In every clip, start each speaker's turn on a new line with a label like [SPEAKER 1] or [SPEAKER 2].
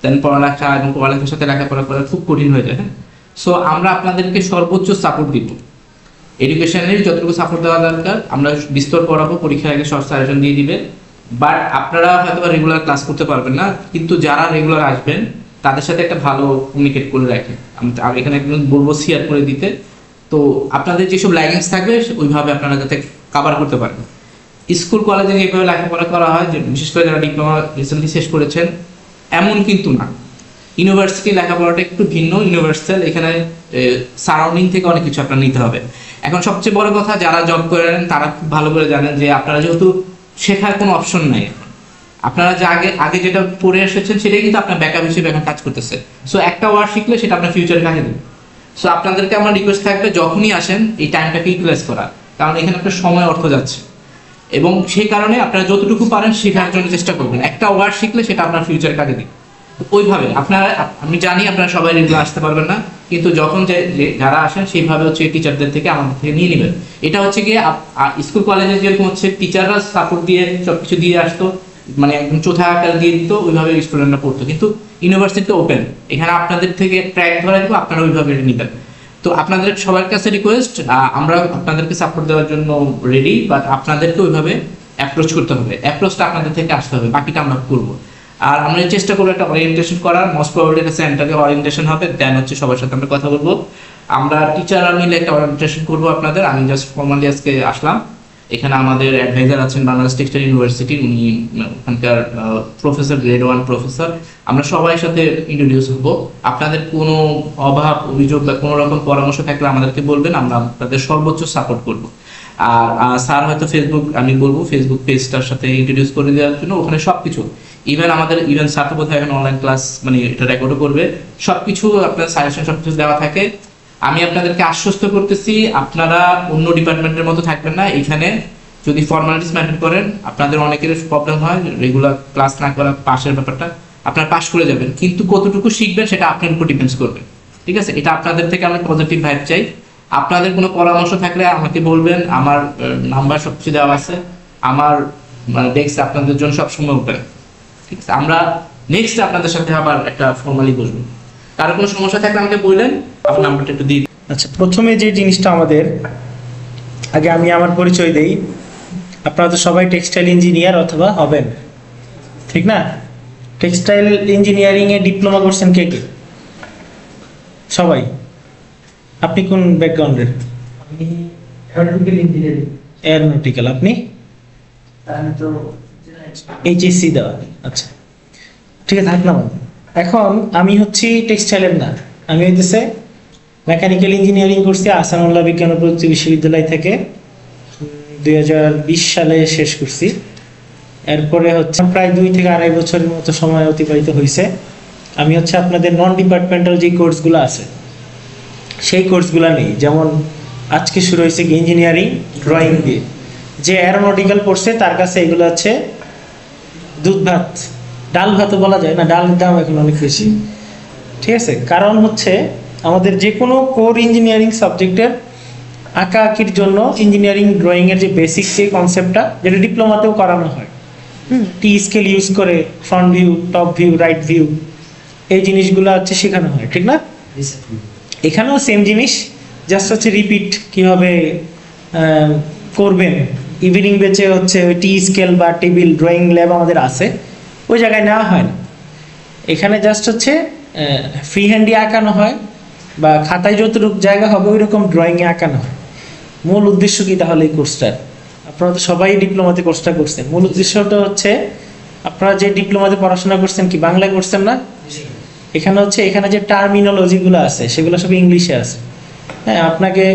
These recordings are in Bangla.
[SPEAKER 1] দেন পড়ালেখা এবং পড়ালেখার সাথে লেখাপড়া করা খুব কঠিন হয়ে যায়। হ্যাঁ, সো আমরা আপনাদেরকে সর্বোচ্চ সাপোর্ট দিব, এডুকেশনের যতটুকু সাপোর্ট দেওয়া দরকার আমরা বিস্তর পড়াবো, পরীক্ষার আগে শর্ট সাজেশন দিয়ে দিবে। বাট আপনারা হয়তো রেগুলার ক্লাস করতে পারবেন না, কিন্তু যারা রেগুলার আসবেন তাদের সাথে একটা ভালো কমিউনিকেট করে রাখেন। আমি এখানে একদম বলবো শেয়ার করে দিতে। তো আপনাদের যেসব ল্যাগিংস থাকবে ওইভাবে আপনারা যাতে কাভার করতে পারেন। স্কুল কলেজে যেভাবে লেখাপড়া করা হয়, বিশেষ করে যারা ডিপ্লোমা রিসেন্টলি শেষ করেছেন, এমন কিন্তু না। ইউনিভার্সিটি লেখাপড়াটা একটু ভিন্ন, ইউনিভার্সাল। এখানে সারাউন্ডিং থেকে অনেক কিছু আপনার নিতে হবে। এখন সবচেয়ে বড় কথা, যারা জব করেন তারা খুব ভালো করে জানেন যে আপনারা যেহেতু শেখার কোনো অপশন নাই, আপনারা যে আগে যেটা পড়ে এসেছেন সেটাই কিন্তু আপনার ব্যাকআপ হিসেবে এখন কাজ করতেছে। সো একটা ওয়ার্ড শিখলে সেটা আপনার ফিউচারে কাজে দেবে। সো আপনাদেরকে আমার রিকোয়েস্ট থাকবে যখনই আসেন এই টাইমটাকে ইউটিলাইজ করা, কারণ এখানে একটা সময় অর্থ যাচ্ছে, এবং সেই কারণে আপনারা যতটুকু পারেন শেখার জন্য চেষ্টা করবেন। একটা ওয়ার্ড শিখলে সেটা আপনার ফিউচারে কাজে দিবে। ওইভাবে আপনারা, আমি জানি আপনারা সবাই রেগুলার আসতে পারবেন না, কিন্তু যখন যারা আসেন সেইভাবে হচ্ছে টিচারদের থেকে আমাদের থেকে নিয়ে নেবেন। এটা হচ্ছে গিয়ে স্কুল কলেজে যেরকম হচ্ছে টিচাররা সাপোর্ট দিয়ে সবকিছু দিয়ে আসতো, মানে একদম চোথা আকার দিয়ে দিত, ওইভাবে স্টুডেন্টরা পড়তো। কিন্তু ইউনিভার্সিটি ওপেন, এখানে আপনাদের থেকে ট্র্যাক ধরা দেবো, আপনারা ওইভাবে নেবেন। তো আপনাদের সবার কাছে রিকোয়েস্ট, আমরা আপনাদেরকে সাপোর্ট দেওয়ার জন্য রেডি, বাট আপনাদেরকে ওইভাবে অ্যাপ্রোচ করতে হবে, অ্যাপ্রোচটা আপনাদের থেকে আসতে হবে, বাকিটা আমরা করবো। আর আমরা চেষ্টা করবো একটা ওরিয়েন্টেশন করার, মোস্ট প্রবাবলি একটা সেন্টারে ওরিয়েন্টেশন হবে, দেন হচ্ছে সবার সাথে আমরা কথা বলবো। আমরা টিচাররা মিলে একটা ওরিয়েন্টেশন করবো আপনাদের। আমি জাস্ট ফর্মালি আজকে আসলাম, এখানে আমাদের অ্যাডভাইজার আছেন বাংলাদেশ টেক্সটাইল ইউনিভার্সিটি, উনি ওখানকার প্রফেসর, গ্রেড 1 প্রফেসর। আমরা সবাই সাথে ইন্ট্রোডিউস হবো। আপনাদের কোনো অভাব, অভিযোগ বা কোনো রকম পরামর্শ থাকলে আমাদেরকে বলবেন, আমরা আপনাদের সর্বোচ্চ সাপোর্ট করবো। আর স্যার হয়তো ফেসবুক, আমি বলবো ফেসবুক পেজটার সাথে ইন্ট্রোডিউস করে দেওয়ার জন্য, ওখানে সবকিছু, ইভেন আমাদের স্যার তো বোধহয় এখন অনলাইন ক্লাস মানে এটা রেকর্ডও করবে, সবকিছু আপনার সাজেশন সবকিছু দেওয়া থাকে। আমি আপনাদেরকে আশ্বস্ত করতেছি, আপনারা অন্য ডিপার্টমেন্টের মতো থাকবেন না। এখানে যদি ফর্মালিটিস মেনটেন করেন, আপনাদের অনেকের প্রবলেম হয় রেগুলার ক্লাস না করা, পাশের ব্যাপারটা, আপনারা পাস করে যাবেন, কিন্তু কতটুকু শিখবেন সেটা আপনার উপর ডিপেন্ডস করবে। ঠিক আছে, এটা আপনাদের থেকে আমি পজিটিভ ভাইব চাই। আপনাদের কোনো পরামর্শ থাকলে আমাকে বলবেন, আমার নাম্বার সবকিছু দেওয়া আছে, আমার ডেস্ক আপনাদের জন্য সবসময় ওপেন। ঠিক আছে, আমরা নেক্সট আপনাদের সাথে আবার একটা ফর্মালি বসবো। কারো কোনো সমস্যা থাকলে আমাকে বললেন, আমার নাম্বারটা একটু দিয়ে দিন।
[SPEAKER 2] আচ্ছা, প্রথমে যে জিনিসটা আমাদের, আগে আমি আমার পরিচয় দেই। আপনারা তো সবাই টেক্সটাইল ইঞ্জিনিয়ার অথবা হবেন, ঠিক না? টেক্সটাইল ইঞ্জিনিয়ারিং এ ডিপ্লোমা করছেন কে কে? সবাই। আপনি কোন ব্যাকগ্রাউন্ডের?
[SPEAKER 3] আমি এরোনটিক্যাল ইঞ্জিনিয়ারিং।
[SPEAKER 2] এরোনটিক্যাল। আপনি?
[SPEAKER 3] আমি তো
[SPEAKER 2] এইচএসসি দেওয়া। আচ্ছা, ঠিক আছে, থাকলাম। এখন আমি হচ্ছি টেক্সটাইলের না, আমি হইতেছে মেকানিক্যাল ইঞ্জিনিয়ারিং করছি আহসানুল্লাহ বিজ্ঞান ও প্রযুক্তি বিশ্ববিদ্যালয় থেকে 2020 সালে শেষ করছি। এরপরে হচ্ছে প্রায় 2 থেকে 2.5 বছরের মতো সময় অতিবাহিত হয়েছে। আমি হচ্ছে আপনাদের নন ডিপার্টমেন্টাল যে কোর্সগুলো আছে সেই কোর্সগুলো নেই। যেমন আজকে শুরু হয়েছে ইঞ্জিনিয়ারিং ড্রয়িং দিয়ে, যে অ্যারোনটিক্যাল পড়ছে তার কাছে এগুলো হচ্ছে দুধ ভাত, ডাল ভাতও বলা যায় না, ডালের দাম এখন অনেক বেশি। ঠিক আছে, কারণ হচ্ছে আমাদের যে কোনো কোর ইঞ্জিনিয়ারিং সাবজেক্টের আঁকা আঁকির জন্য ইঞ্জিনিয়ারিং ড্রয়িংয়ের যে বেসিক যে কনসেপ্টটা, যেটা ডিপ্লোমাতেও করানো হয়, টি স্কেল ইউজ করে front view, top view, right view, এই জিনিসগুলো হচ্ছে শেখানো হয়, ঠিক না? এখানেও সেম জিনিস, জাস্ট হচ্ছে রিপিট কীভাবে করবেন। ইভিনিং বেচে হচ্ছে ওই টি স্কেল বা টেবিল ড্রয়িং ল্যাব আমাদের আছে, ওই জায়গায় নেওয়া হয় না। এখানে জাস্ট হচ্ছে ফ্রি হ্যান্ডে আঁকানো হয়, বা খাতায় যতটুকু জায়গা হবে ওই রকম ড্রয়িংয়ে আঁকানো হয়। মূল উদ্দেশ্য কি তাহলে এই কোর্সটার? আপনারা তো সবাই ডিপ্লোমাতে কোর্সটা করছেন। মূল উদ্দেশ্যটা হচ্ছে, আপনারা যে ডিপ্লোমাতে পড়াশোনা করছেন কি বাংলায় করছেন না? এখানে হচ্ছে, এখানে যে টার্মিনোলজিগুলো আছে সেগুলো সব ইংলিশে আছে। হ্যাঁ, আপনাকে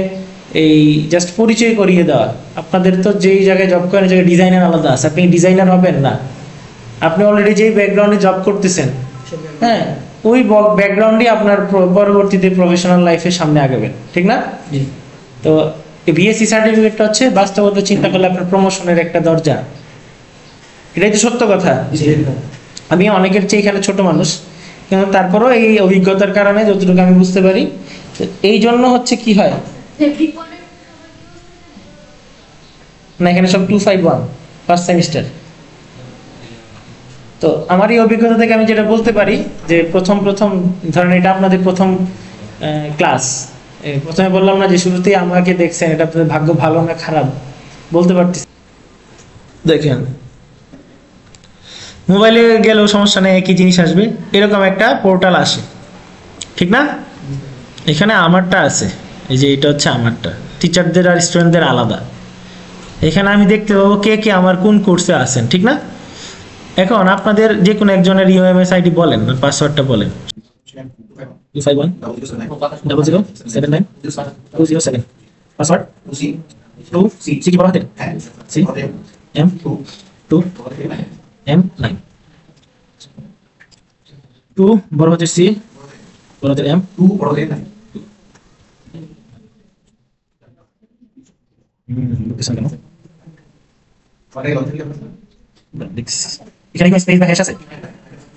[SPEAKER 2] এই জাস্ট পরিচয় করিয়ে দেওয়া। আপনাদের তো যেই জায়গায় জব করেন, জায়গায় ডিজাইনার আলাদা আছে, আপনি ডিজাইনার হবেন না। আপনি অলরেডি যেই ব্যাকগ্রাউন্ডে জব করতেছেন, হ্যাঁ, ওই ব্যাকগ্রাউন্ডে আপনার পরবর্তীতে প্রফেশনাল লাইফে সামনে আগাবেন, ঠিক না? তো বিএসসি সার্টিফিকেটটা হচ্ছে বাস্তবতা চিন্তা করলে আপনার প্রমোশনের একটা দরজা। এটাই তো সত্য কথা। আমি অনেকের চেয়ে এখানে ছোট মানুষ, কিন্তু তারপরেও এই অভিজ্ঞতার কারণে যতটুকু আমি বুঝতে পারি, এই জন্য হচ্ছে কি হয় না, এখানে সব 251 ফার্স্ট সেমিস্টার। তো আমার এই অভিজ্ঞতা থেকে আমি যেটা বলতে পারি যে প্রথম ধরেন এটা আপনাদের প্রথম ক্লাস, প্রথমে বললাম না যে শুরুতেই আমাকে দেখছেন, এটা আপনাদের ভাগ্য ভালো না খারাপ বলতে পারতেছি। দেখেন মোবাইলে গেলেও সমস্যা নেই, একই জিনিস আসবে, এরকম একটা পোর্টাল আসে, ঠিক না? এখানে আমারটা আছে, এই যে এটা হচ্ছে আমারটা, টিচারদের আর স্টুডেন্টদের আলাদা। এখানে আমি দেখতে পাবো কে কে আমার কোন কোর্সে আছেন, ঠিক না? এখন আপনাদের যে কোনো একজনের ইউএমএস আইডি বলেন, পাসওয়ার্ডটা বলেন। 25100792007 পাসওয়ার্ড 2 সি কি বড় হাতে সি এম 2 এম 9 2 বড় হাতে সি বড় হাতে এম 2 বড় হাতে 9 লোকেশন কেন এখানে কি স্পেস বা হ্যাশ আছে?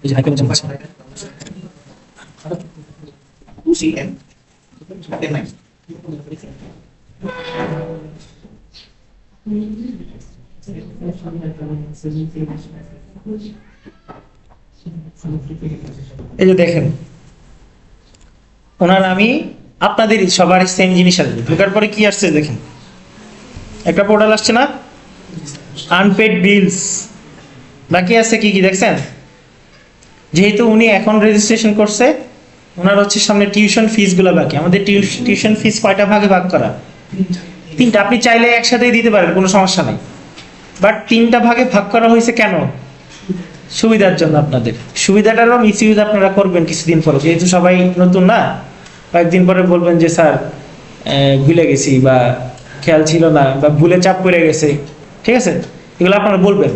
[SPEAKER 2] এই যে হাইপার জাম্প আছে 2cm 9 এই যে দেখেন ওনার আমি আপনাদের সবার সেম জিনিস আসবে। ঢোকার পরে কি আসছে দেখেন, একটা পোর্টাল আসছে না, আনপেড বিলস বাকি আছে কি কি দেখছেন? যেহেতু উনি এখন রেজিস্ট্রেশন করছে, ওনার হচ্ছে সামনে টিউশন ফিস গুলো বাকি। আমাদের টিউশন ফিস কয়টা ভাগে ভাগ করা? 3টা। আপনি চাইলে একসাথেই দিতে পারেন, কোনো সমস্যা নেই, বাট 3টা ভাগে ভাগ করা হয়েছে কেন? সুবিধার জন্য। আপনাদের সুবিধাটারও মিসইউজ আপনারা করবেন কিছুদিন পরে, যেহেতু সবাই নতুন না, কয়েকদিন পরে বলবেন যে স্যার ভুলে গেছি বা খেয়াল ছিল না বা ভুলে চাপ পড়ে গেছে, ঠিক আছে? এগুলো আপনারা বলবেন।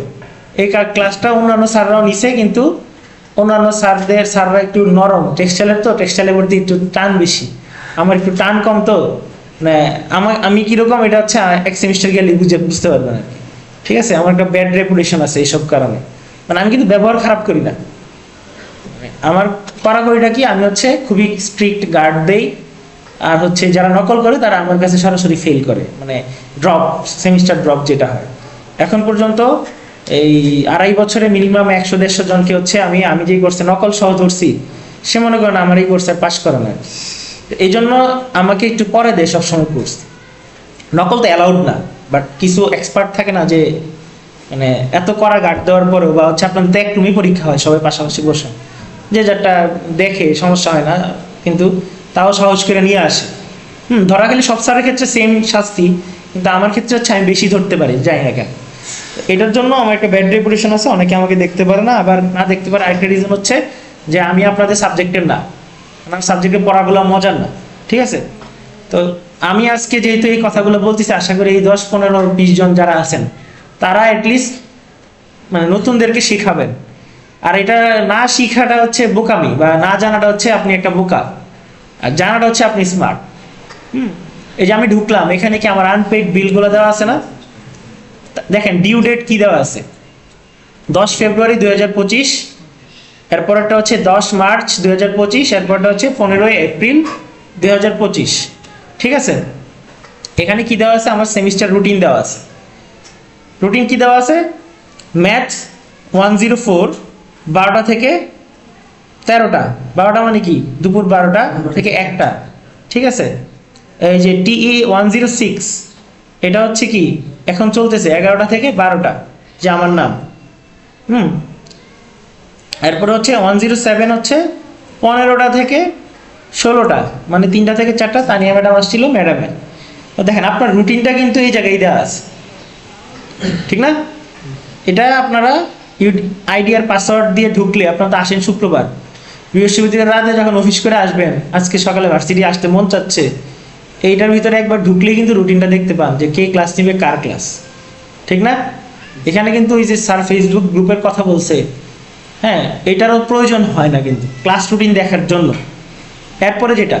[SPEAKER 2] এই ক্লাসটা অন্যান্য স্যাররাও নিছে, কিন্তু অন্যান্য স্যাররা একটু নরম, টেক্সটাইলের তো, টেক্সটাইলের প্রতি একটু টান বেশি, আমার একটু টান কম, তো মানে আমি কিরকম এটা হচ্ছে এক সেমিস্টার গেলে বুঝতে পারবেন আর কি, ঠিক আছে? আমার একটা ব্যাড রেপুটেশন আছে এইসব কারণে, মানে আমি কিন্তু ব্যবহার খারাপ করি না, আমার কড়াকড়িটা কি, আমি হচ্ছে খুবই স্ট্রিক্ট গার্ড দেই, আর হচ্ছে যারা নকল করে তারা আমার কাছে সরাসরি ফেল করে, মানে ড্রপ, সেমিস্টার ড্রপ যেটা হয়। এখন পর্যন্ত এই 2.5 বছরে মিনিমাম 100-150 জনকে হচ্ছে আমি যেই কোর্সে নকল সহ ধরছি, সে মনে করেন আমার এই কোর্সে পাস করে না। এই জন্য আমাকে একটু পরে দেয় সবসময় কোর্স। নকল তো অ্যালাউড না, বাট কিছু এক্সপার্ট থাকে না যে মানে এত কড়া গার্ড দেওয়ার পরেও, বা হচ্ছে আপনার তো একটুই পরীক্ষা হয় সবাই পাশাপাশি বসে, যে যারটা দেখে সমস্যা হয় না, কিন্তু তাও সাহস করে নিয়ে আসে। ধরা গেলে সব স্যারের ক্ষেত্রে সেম শাস্তি, কিন্তু আমার ক্ষেত্রে হচ্ছে আমি বেশি ধরতে পারি, যাই না কেন। এটার জন্য আমার একটা ব্যাড রেপুটেশন আছে, অনেকে আমাকে দেখতে পারে না, আবার না দেখতে পারে আরেকটা রিজন হচ্ছে যে আমি আপনাদের সাবজেক্টের না, আমার সাবজেক্টের পড়াগুলো মজার না, ঠিক আছে? তো আমি আজকে যেহেতু এই কথাগুলো বলতেছি, আশা করি এই 10-15-20 জন যারা আছেন তারা অ্যাটলিস্ট মানে নতুনদেরকে শেখাবেন। আর এটা না শিখাটা হচ্ছে বোকামি, বা না জানাটা হচ্ছে আপনি একটা বোকা, আর জানাটা হচ্ছে আপনি স্মার্ট। এই যে আমি ঢুকলাম, এখানে কি আমার আনপেড বিলগুলো দেওয়া আছে না? দেখেন ডিউ ডেট কি দেওয়া আছে, 10 ফেব্রুয়ারি 2025, এরপরটা হচ্ছে 10 মার্চ 2025, এরপরটা হচ্ছে 15 এপ্রিল 2025, ঠিক আছে? এখানে কি দেওয়া আছে? আমার সেমিস্টার রুটিন দেওয়া আছে। রুটিন কি দেওয়া আছে? ম্যাথ 104 12টা থেকে 13টা, 12টা মানে কি দুপুর 12টা থেকে 1টা, ঠিক আছে? এই যে টিই 106 এটা হচ্ছে কি এখন চলতেছে 11টা থেকে 12টা, যে আমার নাম। এরপরে হচ্ছে 107 হচ্ছে 15টা থেকে 16টা, মানে 3টা থেকে 4টা, তানিয়া ম্যাডাম আসছিল, ম্যাডামের। তো দেখেন আপনার রুটিনটা কিন্তু এই জায়গায় দেওয়া আছে, ঠিক না? এটা আপনারা আইডিয়ার পাসওয়ার্ড দিয়ে ঢুকলে, আপনারা তো আসেন শুক্রবার, বৃহস্পতিবার রাতে যখন অফিস করে আসবেন, আজকে সকালে ভার্সিটি আসতে মন চাচ্ছে, এইটার ভিতরে একবার ঢুকলেই কিন্তু রুটিনটা দেখতে পান যে কে ক্লাস নিবে, কার ক্লাস, ঠিক না? এখানে কিন্তু ওই যে স্যার ফেসবুক গ্রুপের কথা বলছে, হ্যাঁ, এটারও প্রয়োজন হয় না কিন্তু ক্লাস রুটিন দেখার জন্য। এরপরে যেটা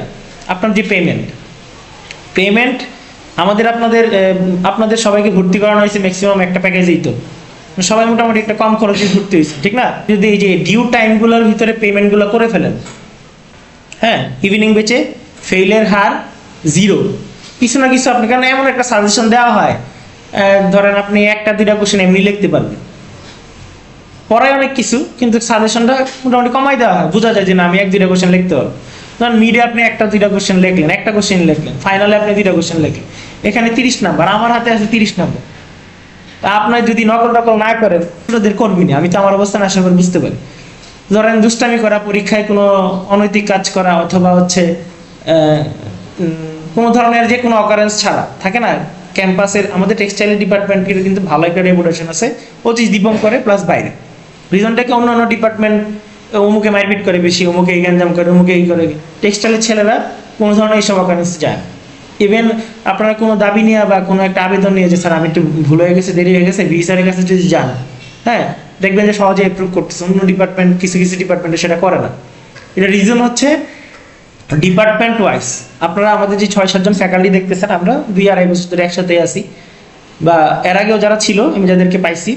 [SPEAKER 2] আপনার যে পেমেন্ট আমাদের আপনাদের সবাইকে ভর্তি করানো হয়েছে ম্যাক্সিমাম একটা প্যাকেজেই, তো সবাই মোটামুটি একটা কম খরচে ভর্তি হয়েছে, ঠিক না? যদি এই যে ডিউ টাইমগুলোর ভিতরে পেমেন্টগুলো করে ফেলেন, হ্যাঁ, ইভিনিং বেচে ফেইলের হার 0, কিছু না কিছু আপনাকে এমন একটা সাজেশন দেওয়া হয়, ধরেন আপনি 1-2টা কোশ্চেন এমনি লিখতে পারবেন, পড়ায় অনেক কিছু, কিন্তু সাজেশনটা মোটামুটি কমাই দেওয়া হয়, বোঝা যায় যে না আমি 1-2টা কোশ্চেন লিখতে পারবো। ধরুন মিডে আপনি 1-2টা কোশ্চেন লিখলেন, একটা কোশ্চেন লিখলেন, ফাইনালে আপনি 2টা কোশ্চেন লিখলেন, এখানে 30 নাম্বার, আমার হাতে আছে 30 নাম্বার। তা আপনার যদি নকল না করেন ওদের করবি না, আমি তো আমার অবস্থান আশা করি বুঝতে পারি। ধরেন দুষ্টামি করা, পরীক্ষায় কোনো অনৈতিক কাজ করা, অথবা হচ্ছে কোনো ধরনের যে কোনো অকারেন্স ছাড়া থাকে না ক্যাম্পাসের, আমাদের টেক্সটাইল ডিপার্টমেন্টের কিন্তু ভালো একটা রেপুটেশন আছে, 25 দীপঙ্করে প্লাস বাইরে। রিজনটাকে অন্যান্য ডিপার্টমেন্ট অমুকে মারপিট করে বেশি, অমুকে এই গ্যাঞ্জাম করে, অমুকে এই করে, টেক্সটাইলের ছেলেরা কোনো ধরনের এইসব অকারেন্স যায় না। ইভেন আপনারা কোনো দাবি নিয়ে বা কোনো একটা আবেদন নিয়ে যে স্যার আমি একটু ভুল হয়ে গেছে, দেরি হয়ে গেছে, ভিসারের কাছে যদি যান, হ্যাঁ দেখবেন যে সহজে অ্যাপ্রুভ করতেছে। অন্য ডিপার্টমেন্ট কিছু ডিপার্টমেন্টে সেটা করে না। এটা রিজন হচ্ছে ডিপার্টমেন্ট ওয়াইজ। আপনারা আমাদের যে 6-7 জন ফ্যাকাল্টি দেখতেছেন, আমরা 2-2.5 বছর ধরে একসাথে আছি, বা এর আগেও যারা ছিল আমি যাদেরকে পাইছি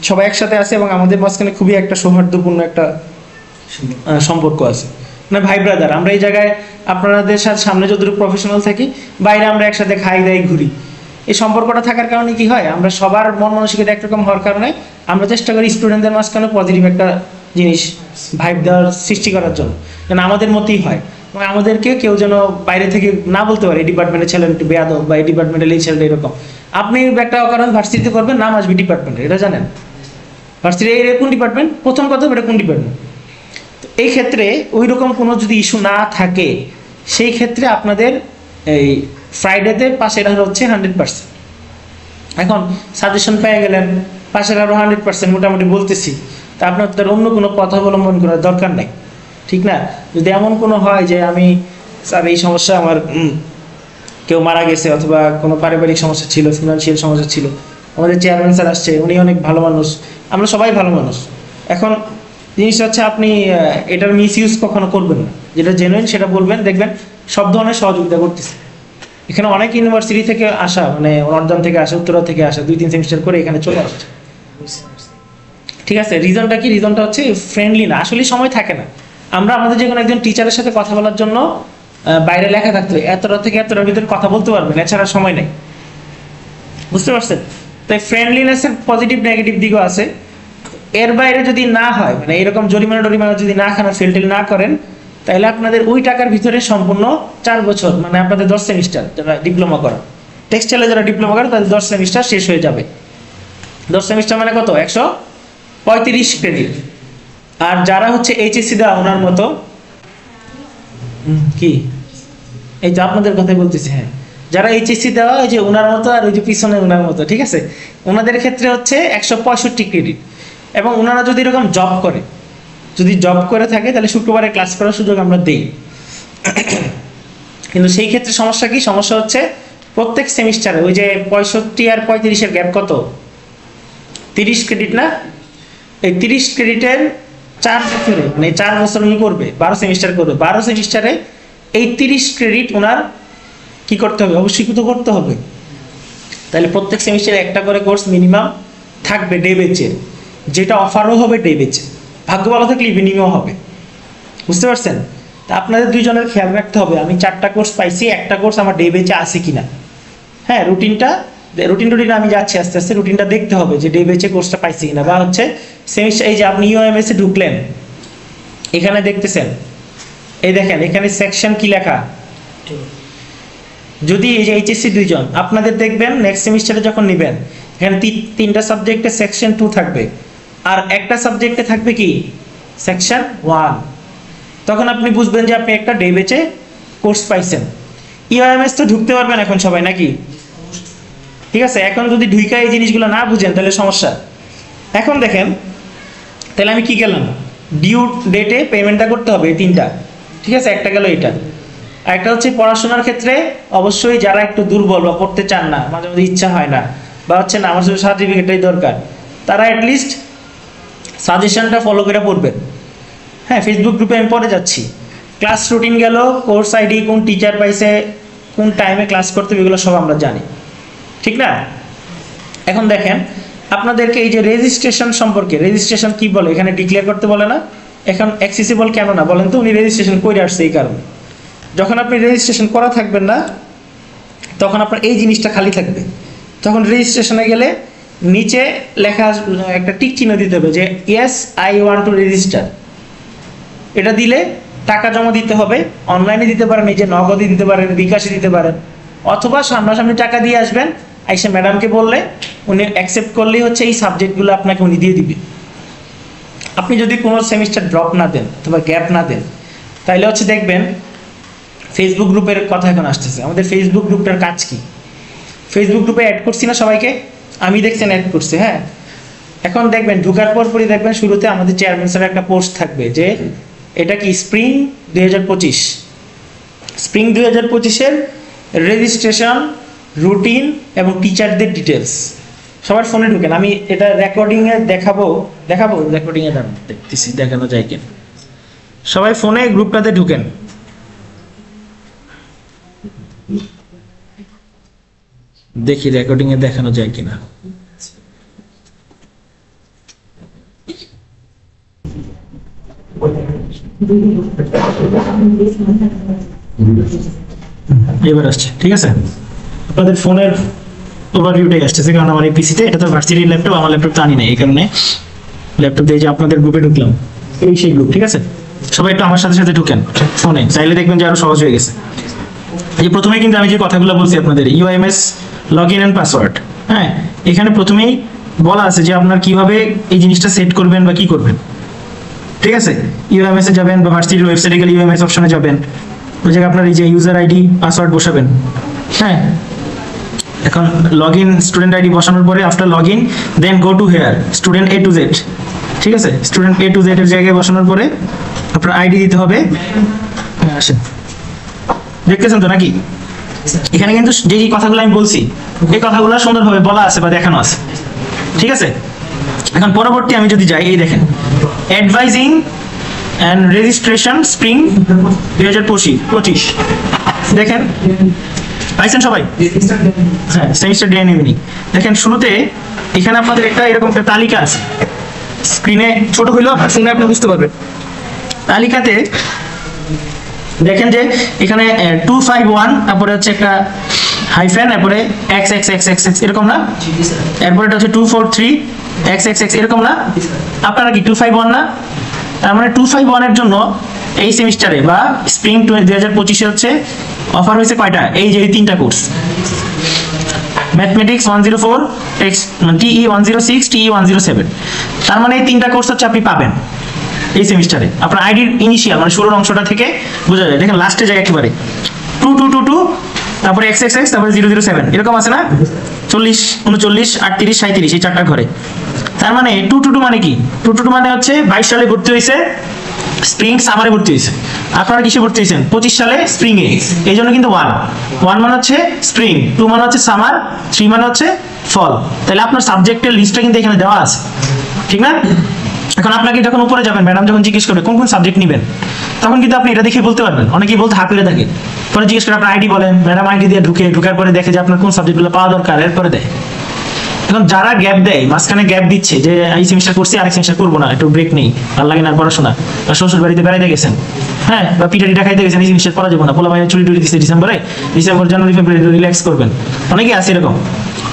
[SPEAKER 2] সবাই একসাথে আছে, এবং আমাদের মাঝখানে খুবই একটা সৌহার্দ্যপূর্ণ একটা সম্পর্ক আছে, মানে ভাই ব্রাদার। আমরা এই জায়গায় আপনাদের সাথে সামনে যতটুকু প্রফেশনাল থাকি, বাইরে আমরা একসাথে খাই দাই ঘুরি। এই সম্পর্কটা থাকার কারণে কি হয়, আমরা সবার মন মানসিকতা একরকম হওয়ার কারণে আমরা চেষ্টা করি স্টুডেন্টদের মাঝখানে পজিটিভ একটা জিনিস ভাইব দেওয়ার সৃষ্টি করার জন্য, যেন আমাদের মতোই হয়। এবং আমাদেরকে কেউ যেন বাইরে থেকে না বলতে পারে এই ডিপার্টমেন্টের ছেলে একটু বেয়াদব, বা এই ডিপার্টমেন্টের এই ছেলেটা এরকম। আপনি একটা অকারণ ভার্সিটিতে করবেন, নাম আসবে ডিপার্টমেন্টের, এটা জানেন? ভার্সিটি এটা কোন ডিপার্টমেন্ট, প্রথম কথা এটা কোন ডিপার্টমেন্ট। তো এই ক্ষেত্রে ওই রকম কোনো যদি ইস্যু না থাকে, সেই ক্ষেত্রে আপনাদের এই ফ্রাইডেতে পাশের হার হচ্ছে 100%। এখন সাজেশন পেয়ে গেলেন, পাশের আরও 100% মোটামুটি বলতেছি, তা আপনার তার অন্য কোনো পথ অবলম্বন করার দরকার নেই, ঠিক না? যদি এমন কোনো হয় যে আমি স্যার এই সমস্যা আমার, কেউ মারা গেছে অথবা কোনো পারিবারিক সমস্যা ছিল, ফিনান্সিয়াল সমস্যা ছিল, আমাদের চেয়ারম্যান স্যার আসছে, উনি অনেক ভালো মানুষ, আমরা সবাই ভালো মানুষ। এখন জিনিসটা হচ্ছে আপনি এটার মিস ইউজ কখনো করবেন না, যেটা জেনুইন সেটা বলবেন, দেখবেন সব ধরনের সহযোগিতা করতেছে। এখানে অনেক ইউনিভার্সিটি থেকে আসা, মানে নর্দার্ন থেকে আসা, উত্তরা থেকে আসা, 2-3 সেমিস্টার করে এখানে চলে আসছে, ঠিক আছে? রিজনটা কি? রিজনটা হচ্ছে ফ্রেন্ডলি না, আসলে সময় থাকে না। আমরা আমাদের যে কোনো একজন টিচারের সাথে কথা বলার জন্য বাইরে লেখা থাকতো এতটা থেকে এতটার ভিতরে কথা বলতে পারবেন, এছাড়া সময় নেই, বুঝতে পারছেন? তাই ফ্রেন্ডলিনেসের পজিটিভ নেগেটিভ দিকও আছে। এর বাইরে যদি না হয়, মানে এরকম জরিমানা যদি না খান, ফেলটেল না করেন, তাহলে আপনাদের ওই টাকার ভিতরে সম্পূর্ণ 4 বছর, মানে আপনাদের 10 সেমিস্টার যারা ডিপ্লোমা করেন, টেক্সটাইলে যারা ডিপ্লোমা করেন তাদের 10 সেমিস্টার শেষ হয়ে যাবে। 10 সেমিস্টার মানে কত? 135 ক্রেডিট। আর যারা হচ্ছে এইচএসসি দেওয়া ওনার মতো, কি এই যে আপনাদের কথাই বলতেছি, হ্যাঁ, যারা এইচএসসি দেওয়া ওই যে ওনার মতো, আর ওই যে পিছনে ওনার মতো, ঠিক আছে, ওনাদের ক্ষেত্রে হচ্ছে 165 ক্রেডিট। এবং ওনারা যদি এরকম জব করে থাকে, তাহলে শুক্রবারে ক্লাস করার সুযোগ আমরা দিই। কিন্তু সেই ক্ষেত্রে সমস্যা কি? সমস্যা হচ্ছে প্রত্যেক সেমিস্টারে ওই যে 65 আর 35-এর গ্যাপ কত? 30 ক্রেডিট না? এই 30 ক্রেডিটের 4 বছরে, মানে 4 বছর উনি করবে, 12 সেমিস্টার করবে। 12 সেমিস্টারে এই 30 ক্রেডিট ওনার কি করতে হবে? অবশ্যই তো করতে হবে। তাহলে প্রত্যেক সেমিস্টারে একটা করে কোর্স মিনিমাম থাকবে ডে বেচে, যেটা অফারও হবে ডে বেচে, ভাগ্য ভালো থাকলে ইভিনিংও হবে, বুঝতে পারছেন? তা আপনাদের দুইজনের খেয়াল রাখতে হবে, আমি 4টা কোর্স পাইছি, একটা কোর্স আমার ডে বেচে আছে কিনা। হ্যাঁ, রুটিন আমি যাচ্ছি আস্তে আস্তে, রুটিনটা দেখতে হবে যে ডে বেচে কোর্সটা পাইছি কিনা। বা হচ্ছে সেমিস্টার, এই যে আপনি ইউএমএস এ ঢুকলেন, এখানে দেখতেছেন, এই দেখেন এখানে সেকশন কি লেখা, যদি এই যে এইচএসসি 2 জন আপনাদের দেখবেন নেক্সট সেমিস্টারে যখন নেবেন, এখানে 3টা সাবজেক্টে সেকশন 2 থাকবে, আর একটা সাবজেক্টে থাকবে কি সেকশন 1। তখন আপনি বুঝবেন যে আপনি একটা ডে বেচে কোর্স পাইছেন। ইউএমএস তো ঢুকতে পারবেন এখন সবাই নাকি? ঠিক আছে, এখন যদি ঢুইকা এই জিনিসগুলো না বুঝেন তাহলে সমস্যা। এখন দেখেন, তাহলে আমি কি গেলাম, ডিউ ডেটে পেমেন্টটা করতে হবে, এই 3টা, ঠিক আছে? একটা গেল এটা। আর একটা হচ্ছে পড়াশোনার ক্ষেত্রে অবশ্যই যারা একটু দুর্বল বা পড়তে চান না, মাঝে মাঝে ইচ্ছা হয় না, বা হচ্ছে না আমার শুধু সার্টিফিকেটটাই দরকার, তারা অ্যাটলিস্ট সাজেশনটা ফলো করে পড়বেন। হ্যাঁ, ফেসবুক গ্রুপে আমি পড়ে যাচ্ছি, ক্লাস রুটিন গেল, কোর্স আইডি, কোন টিচার পাইছে, কোন টাইমে ক্লাস করতে হবে, এগুলো সব আমরা জানি, ঠিক না? এখন দেখেন আপনাদেরকে এই যে রেজিস্ট্রেশন সম্পর্কে, রেজিস্ট্রেশন কি বলে, এখানে ডিক্লেয়ার করতে বলে না। এখন অ্যাক্সেসিবল কেন না বলেন তো? উনি রেজিস্ট্রেশন করে আসছে এই কারণে। যখন আপনি রেজিস্ট্রেশন করা থাকবেন না, তখন আপনার এই জিনিসটা খালি থাকবে। তখন রেজিস্ট্রেশনে গেলে নিচে লেখা একটা টিক চিহ্ন দিতে হবে যে yes I want to register. এটা দিলে টাকা জমা দিতে হবে। অনলাইনে দিতে পারেন, এই যে নগদে দিতে পারেন, বিকাশে দিতে পারেন, অথবা সামনাসামনি টাকা দিয়ে আসবেন। আইসা ম্যাডামকে বললে উনি অ্যাকসেপ্ট করলেই হচ্ছে এই সাবজেক্টগুলো আপনাকে উনি দিয়ে দিবে। আপনি যদি কোনো সেমিস্টার ড্রপ না দেন অথবা গ্যাপ না দেন, তাহলে হচ্ছে দেখবেন ফেসবুক গ্রুপের কথা এখন আসতেছে। আমাদের ফেসবুক গ্রুপটার কাজ কি? ফেসবুক গ্রুপে অ্যাড করছি না সবাইকে, আমি দেখছেন অ্যাড করছি, হ্যাঁ। এখন দেখবেন ঢোকার পরই দেখবেন শুরুতে আমাদের চেয়ারম্যান স্যারের একটা পোস্ট থাকবে যে এটা কি স্প্রিং 2025, স্প্রিং 2025-এর রেজিস্ট্রেশন, রুটিন এবং টিচারদের ডিটেলস সবার ফোনে ঢুকেন। আমি এটা রেকর্ডিংয়ে দেখাবো রেকর্ডিংয়ে দেখতেছি দেখানো যায় কিনা। সবাই ফোনে গ্রুপটাতে ঢুকেন। দেখি রেকর্ডিংয়ে দেখানো যায় কিনা। এবার আসছে, ঠিক আছে। আপনাদের ফোনের ওভারভিউটাই আসতেছে, কারণ আমার এই পিসিতে, এটা তো ভার্সিটির ল্যাপটপ, আমার ল্যাপটপ তো আনি না, এই কারণে ল্যাপটপ দিয়ে যে আপনাদের গ্রুপে ঢুকলাম, এই সেই গ্রুপ, ঠিক আছে। সবাই একটু আমার সাথে সাথে ঢুকেন ফোনে, চাইলে দেখবেন যে আরো সহজ হয়ে গেছে। এই প্রথমে কিন্তু আমি যে কথাগুলো বলছি আপনাদের ইউএমএস লগইন এন্ড পাসওয়ার্ড, হ্যাঁ, এখানে প্রথমেই বলা আছে যে আপনার কিভাবে এই জিনিসটা সেট করবেন বা কি করবেন, ঠিক আছে। ইউএমএস এ যাবেন বা ভার্সিটির ওয়েবসাইটে গেলে ইউএমএস অপশনে যাবেন, ওই জায়গায় আপনার এই যে ইউজার আইডি পাসওয়ার্ড বসাবেন, হ্যাঁ। এখন লগইন স্টুডেন্ট আইডি বসানোর পরে after login then go to here student A to Z, ঠিক আছে। স্টুডেন্ট এ টু জেড এর জায়গায় বসানোর পরে আপনার আইডি দিতে হবে। আসেন, দেখতেছেন তো নাকি? এখানে কিন্তু যে কথাগুলো আমি বলছি এই কথাগুলো সুন্দরভাবে বলা আছে বা দেখানো আছে, ঠিক আছে। এখন পরবর্তী আমি যদি যাই, এই দেখেন অ্যাডভাইজিং এন্ড রেজিস্ট্রেশন স্প্রিং 2025, দেখেন পাইছেন সবাই? হ্যাঁ, সেমিস্টার ডে এন্ড ইভিনিং। দেখেন শুরুতে এখানে আপনাদের একটা এরকম একটা তালিকা আছে, স্ক্রিনে ছোট হইলেও শুনে আপনি বুঝতে পারবেন। তালিকাতে দেখেন যে এখানে 251, তারপরে হচ্ছে একটা হাইফেন, তারপরে XXXXX এরকম না, এরপরে এটা হচ্ছে 243 XXX এরকম না। আপনারা কি 251 না? তার মানে 251 এর জন্য এই সেমিস্টারে বা স্প্রিং 2025-এ হচ্ছে অফার হয়েছে কয়টা? এই যে এই তিনটা কোর্স, ম্যাথমেটিক্স 104, TE 106, TE 107। তার মানে এই তিনটা কোর্স হচ্ছে আপনি পাবেন এই সেমিস্টারে। আপনার আইডির ইনিশিয়াল মানে শুরুর অংশটা থেকে বোঝা যায়। দেখেন লাস্টে যায় একেবারে 2222, তারপরে XXX, তারপরে 007 এরকম আছে না, 40, 39, 38, 37 এই চারটা ঘরে। তার মানে 222 মানে কি? 222 মানে হচ্ছে 22 সালে ভর্তি হয়েছে, স্প্রিং সামারে ভর্তি হয়েছে। আপনারা কিসে ভর্তি হয়েছেন? 25 সালে স্প্রিং এ। এই জন্য কিন্তু 1 মানে হচ্ছে স্প্রিং, 2 মানে হচ্ছে সামার, 3 মানে হচ্ছে ফল। তাহলে আপনার সাবজেক্টের লিস্টটা কিন্তু এখানে দেওয়া আছে, ঠিক না? এখন আপনাকে যখন উপরে যাবেন, ম্যাডাম যখন জিজ্ঞেস করবে কোন কোন সাবজেক্ট নেবেন, তখন কিন্তু আপনি এটা দেখে বলতে পারবেন। অনেকেই বলতে হাঁপিয়ে থাকে, পরে জিজ্ঞেস করে আপনার আইডি বলেন, ম্যাডাম আইডি দিয়ে ঢুকার পরে দেখে যে আপনার কোন সাবজেক্টগুলো পাওয়া দরকার, এরপরে দেয়। এখন যারা গ্যাপ দেয়, মাঝখানে গ্যাপ দিচ্ছে যে এই সেমিস্টার করছি আরেক সেমিস্টার করবো না, একটু ব্রেক নেই, ভালো লাগে না পড়াশোনা, বা শ্বশুর বাড়িতে বেড়াইতে গেছেন, হ্যাঁ, বা পিঠা খাইতে গেছেন, এই সেমিস্টার পড়া যাবো না, পোলা বাইরে ছুটি দিচ্ছে ডিসেম্বর জানুয়ারি ফেব্রুয়ারি রিল্যাক্স করবেন, অনেকেই আছে এরকম।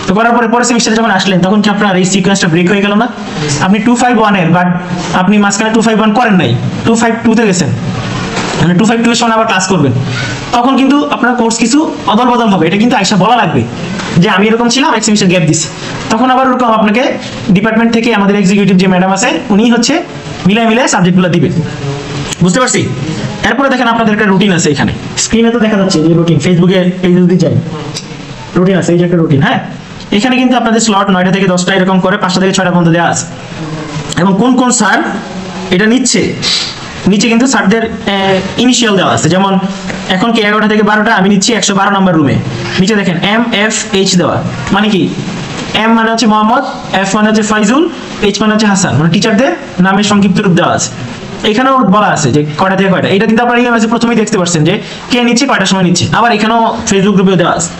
[SPEAKER 2] তো করার পরে পরের সেমিস্টারে যখন আসলেন, তখন কি আপনার এই সিকোয়েন্সটা ব্রেক হয়ে গেল না? আপনি 251 এর, বাট আপনি মাঝখানে 251 করেন নাই, 252 তে গেছেন, মানে 252 এর সময় আবার ক্লাস করবেন, তখন কিন্তু আপনার কোর্স কিছু অদল বদল হবে। এটা কিন্তু আইসা বলা লাগবে যে আমি এরকম ছিলাম, এক সেমিস্টার গ্যাপ দিচ্ছি। তখন আবার ওরকম আপনাকে ডিপার্টমেন্ট থেকে আমাদের এক্সিকিউটিভ যে ম্যাডাম আছে, উনি হচ্ছে মিলে সাবজেক্টগুলো দিবেন। বুঝতে পারছি? এরপরে দেখেন আপনাদের একটা রুটিন আছে, এখানে স্ক্রিনে তো দেখা যাচ্ছে যে রুটিন, ফেসবুকে এই যদি যাই রুটিন আছে, এই যে একটা রুটিন, হ্যাঁ। এখানে কিন্তু আপনাদের স্লট 9টা থেকে 10টা এরকম করে 5টা থেকে 6টা পর্যন্ত দেওয়া আছে, এবং কোন কোন স্যার এটা নিচ্ছে নিচে কিন্তু স্যারদের ইনিশিয়াল দেওয়া আছে। যেমন এখন কি 11টা থেকে 12টা আমি নিচ্ছি 112 নম্বর রুমে, নিচে দেখেন MFH দেওয়া, মানে কি M মানে হচ্ছে মোহাম্মদ, F মানে হচ্ছে ফাইজুল, H মানে হচ্ছে হাসান, মানে টিচারদের নামের সংক্ষিপ্ত রূপ দেওয়া আছে। এখানেও বলা আছে যে কয়টা থেকে কয়টা। এটা কিন্তু আপনারা এই মেসেজ প্রথমেই দেখতে পাচ্ছেন যে কে নিচ্ছে, কয়টার সময় নিচ্ছে। আবার এখানেও ফেসবুক গ্রুপেও দেওয়া আছে।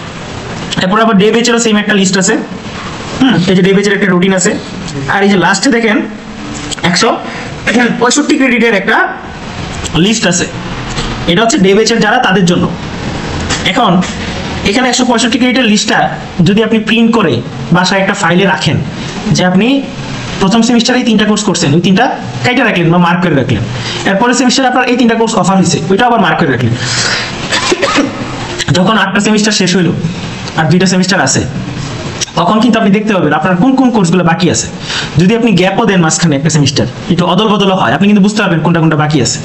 [SPEAKER 2] এরপর আবার ডে বেচেরও সেম একটা লিস্ট আছে, এই যে ডে বেচের একটা রুটিন আছে। আর এই যে লাস্টে দেখেন 165 ক্রেডিটের একটা লিস্ট আছে, এটা হচ্ছে ডে বেচের যারা তাদের জন্য। এখন এখানে 165 ক্রেডিটের লিস্টটা যদি আপনি প্রিন্ট করে বাসায় একটা ফাইলে রাখেন, যে আপনি প্রথম সেমিস্টারে 3টা কোর্স করছেন, ওই 3টা কাইটা রাখলেন বা মার্ক করে রাখলেন। এরপরের সেমিস্টারে আপনার এই 3টা কোর্স অফার হয়েছে, ওইটা আবার মার্ক করে রাখলেন। যখন 8টা সেমিস্টার শেষ হইলো আর 2টা সেমিস্টার আছে, তখন কিন্তু আপনি দেখতে পাবেন আপনার কোন কোন কোর্সগুলো বাকি আছে। যদি আপনি গ্যাপও দেন মাঝখানে একটা সেমিস্টার, একটু অদল বদলও হয়, আপনি কিন্তু বুঝতে পারবেন কোনটা কোনটা বাকি আছে।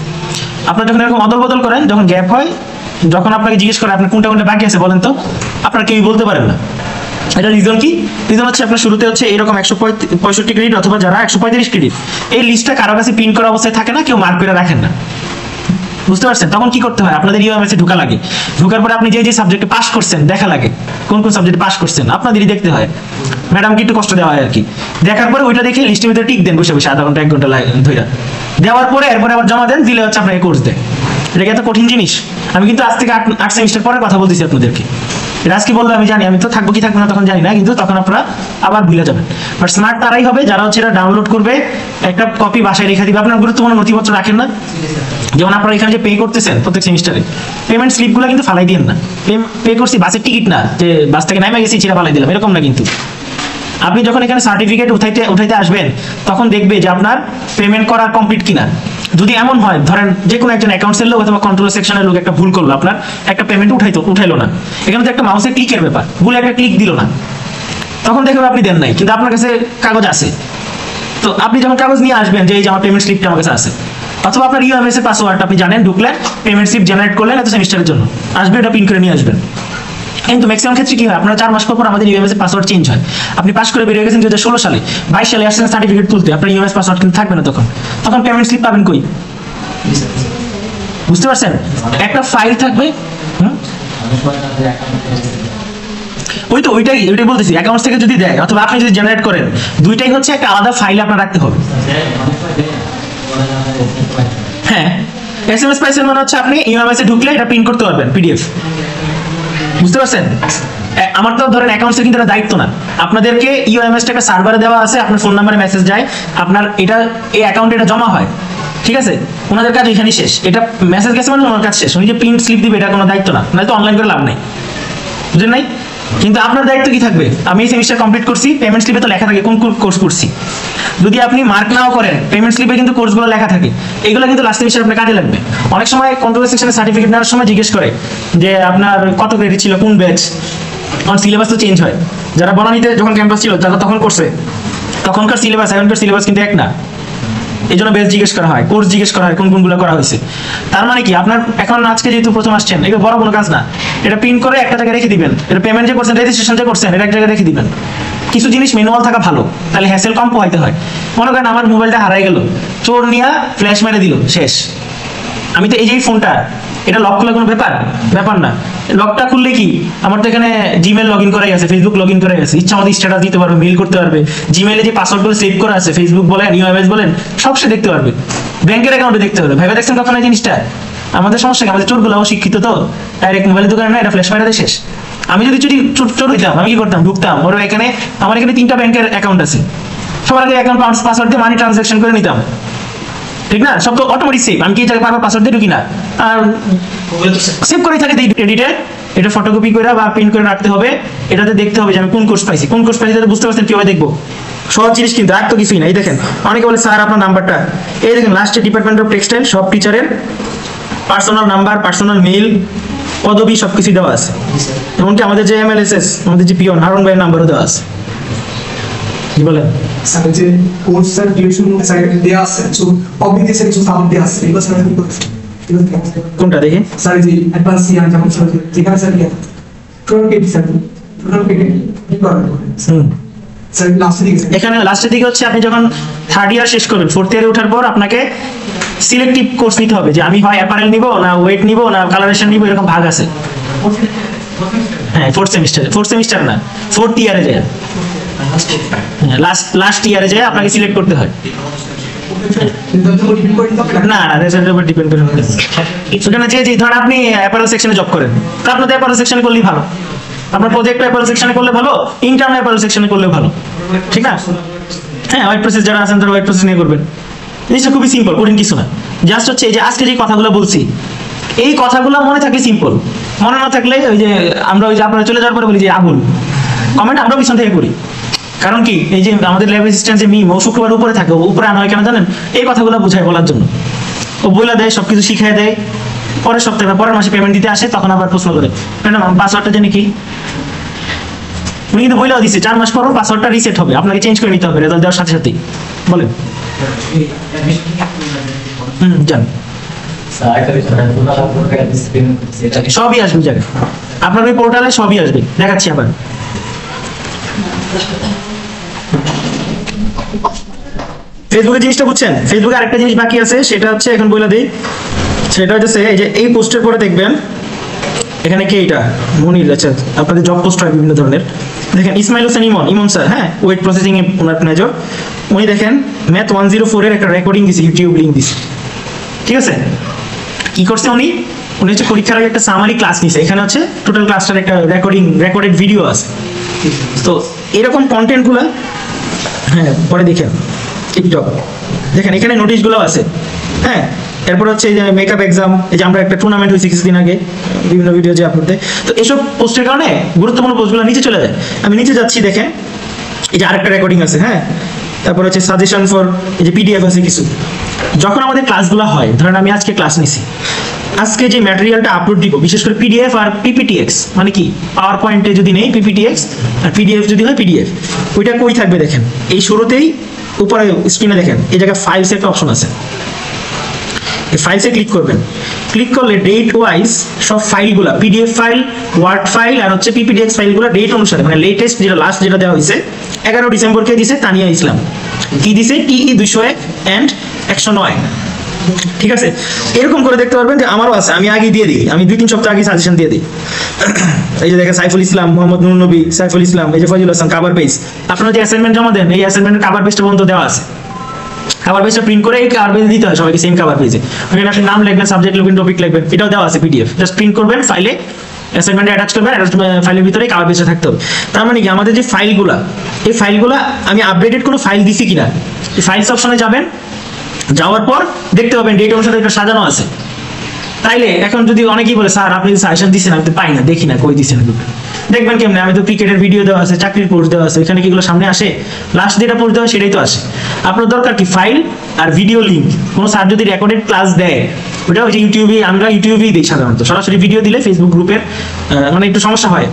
[SPEAKER 2] আপনার যখন এরকম অদল বদল করেন, যখন গ্যাপ হয়, যখন আপনাকে জিজ্ঞেস করে আপনার কোনটা কোনটা বাকি আছে বলেন তো, আপনারা কেউই বলতে পারেন না। এটা রিজন কি? রিজন হচ্ছে আপনার শুরুতে হচ্ছে এরকম 165 ক্রেডিট অথবা যারা 135 ক্রেডিট, এই লিস্টটা কারো কাছে প্রিন্ট করা অবস্থায় থাকে না, কেউ মার্ক করে রাখেন না। বুঝতে পারছেন? তখন কি করতে হয়, আপনাদের ইউএমএসে ঢোকা লাগে। ঢোকার পরে আপনি যে যে সাবজেক্টে পাস করছেন দেখা লাগে, কোন কোন সাবজেক্টে পাস করছেন আপনাদেরই দেখতে হয়। ম্যাডামকে একটু কষ্ট দেওয়া হয় আর কি। দেখার পরে ওইটা দেখে লিস্টের ভিতরে টিক দেন বসে বসে, আধা ঘন্টা 1 ঘন্টা ধরে দেওয়ার পরে এরপরে আবার জমা দেন, দিলে হচ্ছে আপনাকে কোর্স দেয়। এটা কি এত কঠিন জিনিস? আমি কিন্তু আজ থেকে 8 সেমিস্টার পরে কথা বলতেছি আপনাদেরকে। এটা আজকে বললে আমি জানি, আমি তো থাকবো কি থাকবো না তখন জানি না, কিন্তু তখন আপনারা আবার ভুলে যাবেন। বাট স্মার্ট তারাই হবে যারা হচ্ছে এটা ডাউনলোড করবে, একটা কপি বাসায় রেখে দিবে। আপনার গুরুত্বপূর্ণ নথিপত্র রাখেন না, যেমন আপনারা এখানে যে পে করতেছেন প্রত্যেক সেমিস্টারে, পেমেন্ট স্লিপগুলো কিন্তু ফালাই দিন না। পে করছি বাসের টিকিট না, যে বাস থেকে নামে গেছি ছিঁড়া ফালাই দিলাম, এরকম না। কিন্তু আপনি যখন এখানে সার্টিফিকেট উঠাইতে আসবেন, তখন দেখবে যে আপনার পেমেন্ট করা কমপ্লিট কিনা। যদি এমন হয়, ধরেন যে কোনো একজন অ্যাকাউন্টসের লোক অথবা কন্ট্রোল সেকশনের লোক একটা ভুল করলো, আপনার একটা পেমেন্ট উঠাইলো না, এখানে তো একটা মাউসের ক্লিকের ব্যাপার, ভুল একটা ক্লিক দিল না, তখন দেখবেন আপনি দেন নাই, কিন্তু আপনার কাছে কাগজ আছে। তো আপনি যখন কাগজ নিয়ে আসবেন যে এই যে আমার পেমেন্ট স্লিপটা আমার কাছে আছে, অথবা আপনার ইউএমএস এর পাসওয়ার্ড আপনি জানেন, ঢুকলেন পেমেন্ট স্লিপ জেনারেট করলেন এত সেমিস্টারের জন্য, আসবে এটা প্রিন্ট করে নিয়ে আসবেন। কিন্তু ম্যাক্সিমাম ক্ষেত্রে কি হয়, আপনার 4 মাস পর আমাদের ইউএমএস এর পাসওয়ার্ড চেঞ্জ হয়। আপনি পাস করে বেরিয়ে গেছেন 2016 সালে, 22 সালে আসছেন সার্টিফিকেট তুলতে, আপনার ইউএমএস পাসওয়ার্ড কিন্তু থাকবে না তখন পেমেন্ট স্লিপ পাবেন কই? বুঝতে পারছেন? একটা ফাইল থাকবে, ওইটাই বলতেছি, অ্যাকাউন্টস থেকে যদি দেয় অথবা আপনি যদি জেনারেট করেন, দুইটাই হচ্ছে একটা আলাদা ফাইল আপনার রাখতে হবে। হ্যাঁ, এসএমএস পাইছেন মানে হচ্ছে আপনি ইউএমএস এ ঢুকলে এটা প্রিন্ট করতে পারবেন পিডিএফ। বুঝতে পারছেন? আমার তো ধরেন অ্যাকাউন্টসের কিন্তু এটা দায়িত্ব না, আপনাদেরকে ইউএমএসটা একটা সার্ভারে দেওয়া আছে, আপনার ফোন নাম্বারে মেসেজ যায়, আপনার এটা এই অ্যাকাউন্টে এটা জমা হয়, ঠিক আছে? ওনাদের কাজ এখানেই শেষ, এটা মেসেজ গেছে মানে ওনার কাজ শেষ। উনি যে প্রিন্ট স্লিপ দিবে এটা কোনো দায়িত্ব না, নাহলে তো অনলাইন করে লাভ নাই, বুঝলেন নাই? কিন্তু আপনার দায়িত্ব কি থাকবে, আমি এই সেমিস্টার কমপ্লিট করছি, পেমেন্ট স্লিপে তো লেখা থাকে কোন কোন কোর্স করছি। যদি আপনি মার্ক নাও করেন, পেমেন্ট স্লিপে কিন্তু কোর্সগুলো লেখা থাকে, এগুলো কিন্তু লাস্ট সেমিস্টার আপনার কাজে লাগবে। অনেক সময় কন্ট্রোল সেকশনে সার্টিফিকেট নেওয়ার সময় জিজ্ঞেস করে যে আপনার কত ক্রেডিট ছিল, কোন ব্যাচ, কারণ সিলেবাস তো চেঞ্জ হয়। যারা বনানীতে যখন ক্যাম্পাস ছিল তারা তখন করছে, তখনকার সিলেবাস এখনকার সিলেবাস কিন্তু এক না, এই জন্য বেস জিজ্ঞেস করা হয়, কোর্স জিজ্ঞেস করা হয় কোন কোনগুলো করা হয়েছে। তার মানে কি, আপনার এখন আজকে যেহেতু প্রথম আসছেন, এগুলো বড় কোনো কাজ না, এটা প্রিন্ট করে একটা জায়গায় রেখে দিবেন, এটা পেমেন্ট যে করছেন, রেজিস্ট্রেশন যে করছেন, এটা এক জায়গায় রেখে দিবেন। কিছু জিনিস ম্যানুয়াল থাকা ভালো, তাহলে হ্যাসেল কম পোহাইতে হয়। মনে করেন আমার মোবাইলটা হারাই গেল, চোর নিয়ে ফ্ল্যাশ মেরে দিল, শেষ। আমি তো এই যে ফোনটা, এটা লক খোলা কোনো ব্যাপার না। লকটা খুললে কি, আমার তো এখানে জিমেল লগ ইন করাই আছে, ফেসবুক লগ ইন করাই আছে, ইচ্ছা মতো স্ট্যাটাস দিতে পারবে, মেল করতে পারবে, জিমেলে যে পাসওয়ার্ডগুলো সেভ করা আছে, ফেসবুক বলেন ইউএমএস বলেন, সব সে দেখতে পারবে, ব্যাংকের অ্যাকাউন্টে দেখতে পারবে। ভেবে দেখছেন কখনো এই জিনিসটা? আমাদের সমস্যা কি, আমাদের চোরগুলো শিক্ষিত তো, ডাইরেক্ট মোবাইলের দোকানে না, এটা ফ্ল্যাশ মারা শেষ। আমি যদি চোর হইতাম, আমি কি করতাম, ঢুকতাম ওর এখানে, আমার এখানে 3টা ব্যাংকের অ্যাকাউন্ট আছে, সবার আগে অ্যাকাউন্ট পাসওয়ার্ড দিয়ে মানি ট্রানজাকশন করে নিতাম, ঠিক না? সব তো অটোমেটিক সেভ, আমি কি জায়গায় বারবার পাসওয়ার্ড দিয়ে ঢুকি না, আর সেভ করে থাকে এডিটে, এটা ফটোকপি করে বা প্রিন্ট করে রাখতে হবে, এটাতে দেখতে হবে যে আমি কোন কোর্স পাইছি, বুঝতে পারছেন কিভাবে দেখবো? সহজ জিনিস কিন্তু, আর তো কিছুই না। এই দেখেন, অনেকে বলে স্যার আপনার নাম্বারটা, এই দেখেন লাস্টে ডিপার্টমেন্ট অফ টেক্সটাইল, সব টিচারের পার্সোনাল নাম্বার, পার্সোনাল মেইল, পদবি সবকিছু দেওয়া আছে। এমনকি আমাদের যে এমএলএসএস, আমাদের যে পিয়ন হারুন ভাইয়ের নাম্বারও দেওয়া আছে। কি বলেন
[SPEAKER 4] স্যার? যে কোর্সের ডিউরেশন স্যার দেয়া আছে, সো পাবলিক এসে কিছু সাউন্ড দেয়া আছে, এগুলো স্যার কি করছে?
[SPEAKER 2] কোনটা দেখে
[SPEAKER 4] স্যার যে অ্যাডভান্স ইয়ার যেমন স্যার যেখানে স্যার কি
[SPEAKER 2] এখানে লাস্টের দিকে হচ্ছে আপনি যখন 3rd ইয়ার শেষ করবেন, 4th ইয়ারে ওঠার পর আপনাকে সিলেক্টিভ কোর্স নিতে হবে, যে আমি হয় অ্যাপারেল নিব না ওয়েট নিব না কালারেশন নিব, এরকম ভাগ আছে। হ্যাঁ, 4th সেমিস্টার না, 4th ইয়ারে যায়, লাস্ট ইয়ারে যায় আপনাকে সিলেক্ট করতে হয়। না রেজাল্টের উপর ডিপেন্ড করে না। সেখানে যে ধরেন আপনি অ্যাপারেল সেকশনে জব করেন, তো আপনাদের অ্যাপারেল সেকশনে করলেই ভালো, আপনার প্রজেক্ট অ্যাপারেল সেকশনে করলে ভালো, ইন্টার্ন অ্যাপারেল সেকশনে করলে ভালো, ঠিক না? হ্যাঁ, হোয়াইট প্রসেস যারা আছেন তারা হোয়াইট প্রসেস নিয়ে করবেন। জিনিসটা খুবই সিম্পল, কঠিন কিছু না। জাস্ট হচ্ছে এই যে আজকে যে কথাগুলো বলছি, এই কথাগুলো মনে থাকলে সিম্পল, মনে না থাকলে ওই যে আমরা ওই যে আপনারা চলে যাওয়ার পরে বলি যে আবুল কমেন্ট আমরাও পিছন থেকে করি, কারণ কি এই যে আমাদের ল্যাব অ্যাসিস্ট্যান্ট যে মিম ও শুক্রবার উপরে থাকে, ও উপরে আনা হয় কেন জানেন? এই কথাগুলো বুঝায় বলার জন্য। ও বলে দেয়, সবকিছু শিখিয়ে দেয়, পরের সপ্তাহে বা পরের মাসে পেমেন্ট দিতে আসে, তখন আবার প্রশ্ন করে ম্যাডাম পাসওয়ার্ডটা জানি কি। উনি কিন্তু বইলেও দিচ্ছে 4 মাস পর পাসওয়ার্ডটা রিসেট হবে, আপনাকে চেঞ্জ করে নিতে হবে রেজাল্ট দেওয়ার সাথে সাথেই। বলেন জান সবই আসবে জায়গায়, আপনার ওই পোর্টালে সবই আসবে, দেখাচ্ছি আবার। ফেসবুকের জিনিসটা বুঝছেন? ফেসবুকে আরেকটা জিনিস বাকি আছে, সেটা হচ্ছে এখন বলে দিই। সেটা হচ্ছে এই যে এই পোস্টের পরে দেখবেন এখানে কে, এটা মনির, আচ্ছা আপনাদের জব পোস্ট হয় বিভিন্ন ধরনের। দেখেন ইসমাইল হোসেন ইমন স্যার, হ্যাঁ ওয়েট প্রসেসিং এ ওনার মেজর। উনি দেখেন ম্যাথ 104 এর একটা রেকর্ডিং দিছে, ইউটিউব লিংক দিছে, ঠিক আছে? কি করছে উনি হচ্ছে পরীক্ষার আগে একটা সামারি ক্লাস নিছে, এখানে হচ্ছে টোটাল ক্লাসটার একটা রেকর্ডেড ভিডিও আছে। তো এরকম কন্টেন্টগুলো হ্যাঁ পরে দেখেন টিকটক, দেখেন এখানে নোটিশগুলো আছে, হ্যাঁ। এরপর হচ্ছে এই যে মেকআপ এক্সাম, এই যে আমরা একটা টুর্নামেন্ট হয়েছে কিছুদিন আগে, বিভিন্ন ভিডিও যে আপলোড দেয়। তো এসব পোস্টের কারণে গুরুত্বপূর্ণ পোস্টগুলো নিচে চলে যায়। আমি নিচে যাচ্ছি, দেখেন এই যে আরেকটা রেকর্ডিং আছে, হ্যাঁ। তারপর হচ্ছে সাজেশন ফর, এই যে পিডিএফ আছে কিছু। যখন আমাদের ক্লাসগুলো হয়, ধরেন আমি আজকে ক্লাস নিছি, আজকে যে ম্যাটেরিয়ালটা আপলোড দিব, বিশেষ করে পিডিএফ আর পিপিটিএক্স, মানে কি পাওয়ার পয়েন্টে যদি নেই পিপিটিএক্স আর পিডিএফ যদি হয় পিডিএফ, ওইটা কই থাকবে দেখেন এই শুরুতেই উপরে স্ক্রিনে দেখেন এই জায়গায় ফাইলস একটা অপশন আছে, এই ফাইলসে ক্লিক করবেন। ক্লিক করলে ডেট ওয়াইজ সব ফাইলগুলো, পিডিএফ ফাইল, ওয়ার্ড ফাইল আর হচ্ছে পিপিটিএক্স ফাইলগুলো ডেট অনুসারে, মানে লেটেস্ট যেটা লাস্ট যেটা দেওয়া হয়েছে 11 ডিসেম্বরকে দিছে তানিয়া ইসলাম, কি দিছে TE 201 and 109, ঠিক আছে? এরকম করে দেখতে পারবেন যে আমারও আছে, আমি আগে দিয়ে দিই, আমি 2-3 সপ্তাহ আগে সাজেশন দিয়ে দিই। এই যে দেখেন সাইফুল ইসলাম, মোহাম্মদ নুর নবী, সাইফুল ইসলাম, এই যে ফজলুল হাসান, কভার পেজ। আপনারা যে অ্যাসাইনমেন্ট জমা দেন, এই অ্যাসাইনমেন্টের কভার পেজটা পর্যন্ত দেওয়া আছে। কভার পেজটা প্রিন্ট করে এই কভার পেজে দিতে হয় সবাইকে, সেম কভার পেজে। ওখানে আপনি নাম লিখবেন, সাবজেক্ট লিখবেন, টপিক লিখবেন, এটাও দেওয়া আছে পিডিএফ। জাস্ট প্রিন্ট করবেন, ফাইলে অ্যাসাইনমেন্টে অ্যাটাচ করবেন, ফাইলের ভিতরে কভার পেজটা থাকতে হবে। তার মানে কি আমাদের যে ফাইলগুলা, এই ফাইলগুলা আমি আপডেটেড কোনো ফাইল দিছি কিনা, এই ফাইলস অপশনে যাবেন, যাওয়ার পর দেখতে পাবেন ডেট অনুসারে এটা সাজানো আছে। তাইলে এখন যদি অনেকেই বলে স্যার আপনি সাজেশন দিচ্ছেন, আমি তো পাই না, দেখি না কই দিচ্ছেন, দেখবেন কেমনে? আমি তো ক্রিকেটের ভিডিও দেওয়া আছে, চাকরির পোস্ট দেওয়া আছে, এখানে কিগুলো সামনে আসে? লাস্ট যেটা পোস্ট দেওয়া সেটাই তো আসে। আপনার দরকার কি ফাইল আর ভিডিও লিঙ্ক। কোনো স্যার যদি রেকর্ডেড ক্লাস দেয়, ওটা ওই যে ইউটিউবে, আমরা ইউটিউবেই দিই সাধারণত, সরাসরি ভিডিও দিলে ফেসবুক গ্রুপের মানে একটু সমস্যা হয়।